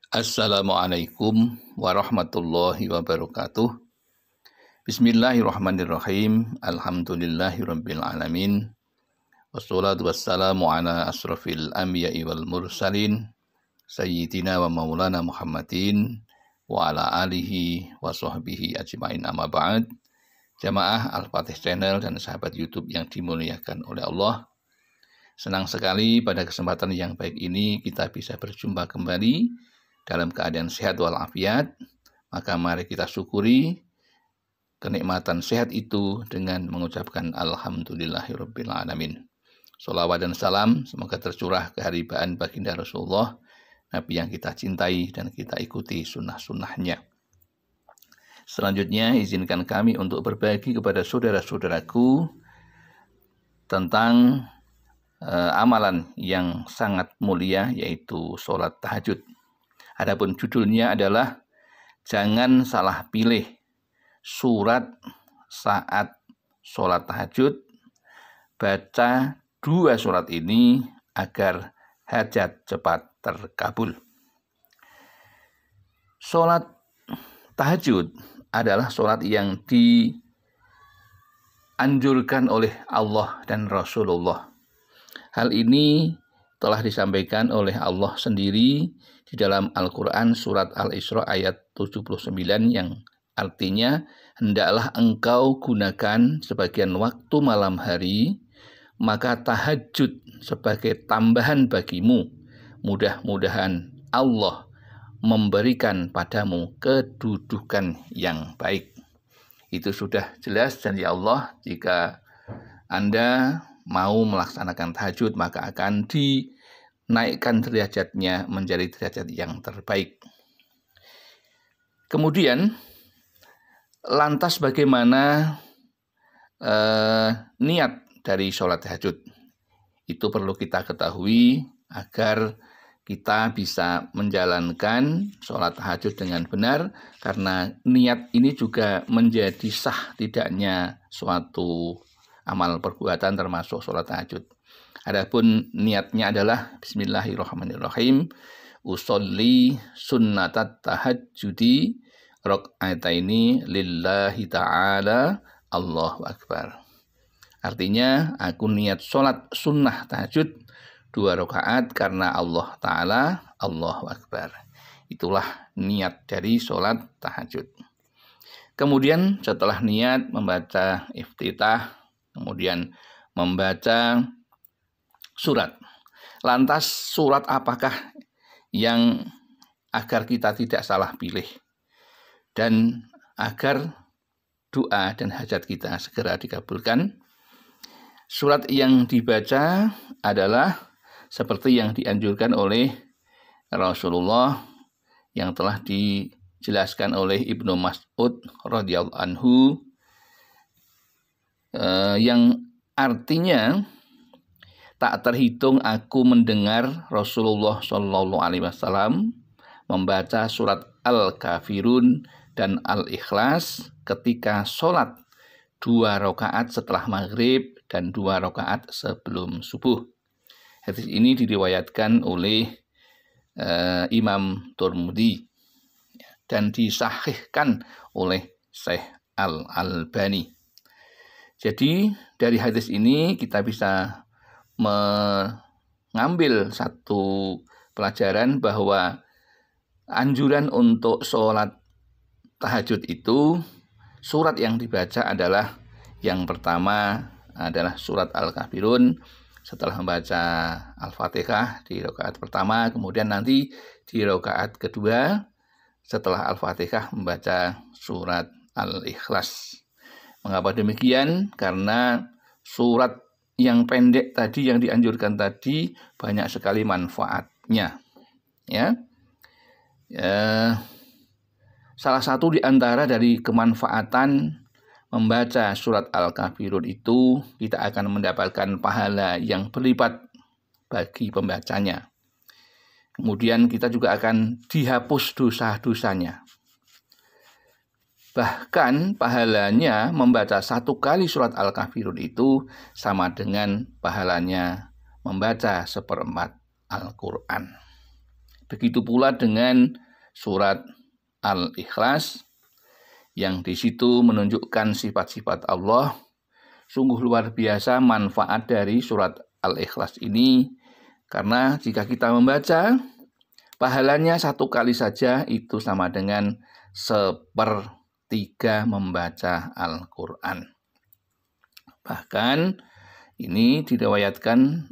Assalamualaikum warahmatullahi wabarakatuh. Bismillahirrahmanirrahim. Alhamdulillahirabbil alamin. Wassalatu wassalamu ala asrofil anbiya'i wal mursalin sayyidina wa maulana Muhammadin wa ala alihi wa sahbihi ajmain, amma ba'd. Jamaah Al-Fatih Channel dan sahabat YouTube yang dimuliakan oleh Allah, senang sekali pada kesempatan yang baik ini kita bisa berjumpa kembali dalam keadaan sehat walafiat. Maka mari kita syukuri kenikmatan sehat itu dengan mengucapkan alhamdulillahirabbil alamin. Sholawat dan salam semoga tercurah keharibaan baginda Rasulullah, Nabi yang kita cintai dan kita ikuti sunnah-sunnahnya. Selanjutnya izinkan kami untuk berbagi kepada saudara-saudaraku tentang amalan yang sangat mulia, yaitu sholat tahajud. Adapun judulnya adalah jangan salah pilih surat saat sholat tahajud. Baca 2 surat ini agar hajat cepat terkabul. Sholat tahajud adalah sholat yang dianjurkan oleh Allah dan Rasulullah. Hal ini telah disampaikan oleh Allah sendiri di dalam Al-Quran surat Al-Isra ayat 79 yang artinya, hendaklah engkau gunakan sebagian waktu malam hari, maka tahajud sebagai tambahan bagimu. Mudah-mudahan Allah memberikan padamu kedudukan yang baik. Itu sudah jelas janji Allah, jika Anda mau melaksanakan tahajud maka akan dinaikkan derajatnya menjadi derajat yang terbaik. Kemudian lantas bagaimana niat dari sholat tahajud? Itu perlu kita ketahui agar kita bisa menjalankan sholat tahajud dengan benar, karena niat ini juga menjadi sah tidaknya suatu amal perbuatan termasuk sholat tahajud. Adapun niatnya adalah bismillahirrahmanirrahim, usolli sunnatat tahajjudi raq'ataini lillahi ta'ala Allahu akbar. Artinya, aku niat sholat sunnah tahajud 2 rakaat karena Allah Ta'ala, Allahu akbar. Itulah niat dari sholat tahajud. Kemudian setelah niat membaca iftitah, kemudian membaca surat. Lantas surat apakah yang agar kita tidak salah pilih dan agar doa dan hajat kita segera dikabulkan? Surat yang dibaca adalah seperti yang dianjurkan oleh Rasulullah yang telah dijelaskan oleh Ibnu Mas'ud radhiyallahu anhu, yang artinya, tak terhitung aku mendengar Rasulullah Shallallahu Alaihi Wasallam membaca surat Al-Kafirun dan Al-Ikhlas ketika sholat 2 rakaat setelah maghrib dan 2 rakaat sebelum subuh. Hadis ini diriwayatkan oleh Imam Tirmidzi dan disahihkan oleh Syekh Al-Albani. Jadi dari hadis ini kita bisa mengambil satu pelajaran bahwa anjuran untuk sholat tahajud itu, surat yang dibaca adalah yang pertama adalah surat Al-Kafirun setelah membaca Al-Fatihah di rakaat pertama, kemudian nanti di rakaat kedua setelah Al-Fatihah membaca surat Al-Ikhlas. Mengapa demikian? Karena surat yang pendek tadi yang dianjurkan tadi banyak sekali manfaatnya. Salah satu di antara dari kemanfaatan membaca surat Al-Kafirun itu, kita akan mendapatkan pahala yang berlipat bagi pembacanya. Kemudian kita juga akan dihapus dosa-dosanya. Bahkan pahalanya membaca 1 kali surat Al-Kafirun itu sama dengan pahalanya membaca 1/4 Al-Quran. Begitu pula dengan surat Al-Ikhlas yang di situ menunjukkan sifat-sifat Allah. Sungguh luar biasa manfaat dari surat Al-Ikhlas ini, karena jika kita membaca, pahalanya 1 kali saja itu sama dengan 1/3 membaca Al-Quran. Bahkan ini diriwayatkan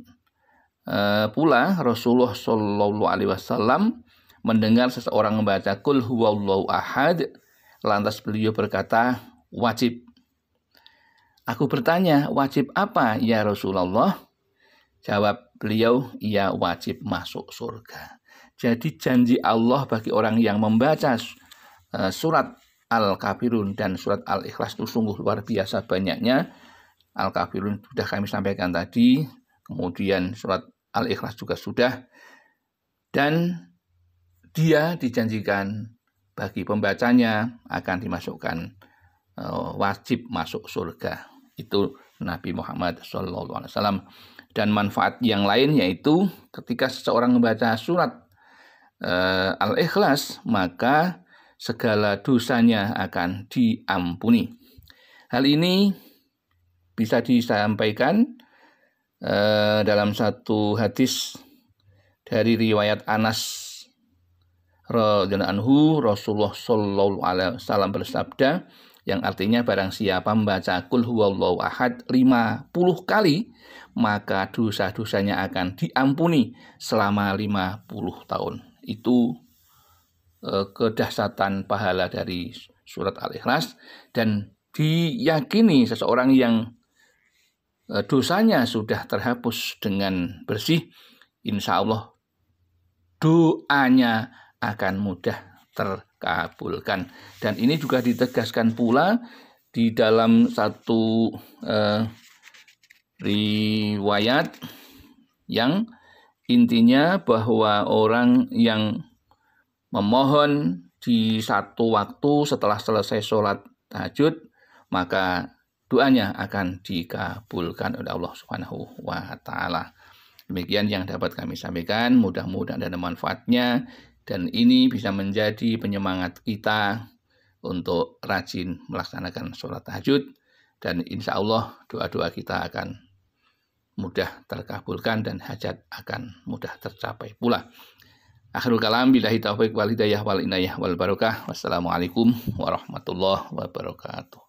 pula Rasulullah Shallallahu Alaihi Wasallam mendengar seseorang membaca Qul huwallahu ahad, lantas beliau berkata, wajib. Aku bertanya, wajib apa ya Rasulullah? Jawab beliau, ya wajib masuk surga. Jadi janji Allah bagi orang yang membaca surat Al-Kafirun dan surat Al-Ikhlas itu sungguh luar biasa banyaknya. Al-Kafirun sudah kami sampaikan tadi, kemudian surat Al-Ikhlas juga sudah. Dan dia dijanjikan bagi pembacanya akan dimasukkan wajib masuk surga. Itu Nabi Muhammad SAW. Dan manfaat yang lain yaitu ketika seseorang membaca surat Al-Ikhlas, maka segala dosanya akan diampuni. Hal ini bisa disampaikan dalam satu hadis dari riwayat Anas radhiyallahu anhu, Rasulullah sallallahu alaihi wasallam bersabda, yang artinya barang siapa membaca Qul huwallahu ahad 50 kali, maka dosa-dosanya akan diampuni selama 50 tahun. Itu kedahsyatan pahala dari surat Al-Ikhlas, dan diyakini seseorang yang dosanya sudah terhapus dengan bersih, insya Allah doanya akan mudah terkabulkan. Dan ini juga ditegaskan pula di dalam satu riwayat yang intinya bahwa orang yang memohon di satu waktu setelah selesai sholat tahajud, maka doanya akan dikabulkan oleh Allah Subhanahu wa Ta'ala. Demikian yang dapat kami sampaikan, mudah-mudahan ada manfaatnya, dan ini bisa menjadi penyemangat kita untuk rajin melaksanakan sholat tahajud, dan insya Allah doa-doa kita akan mudah terkabulkan dan hajat akan mudah tercapai pula. Akhirul kalam, billahi taufiq wal hidayah wal inayah wal barakah. Wassalamualaikum warahmatullahi wabarakatuh.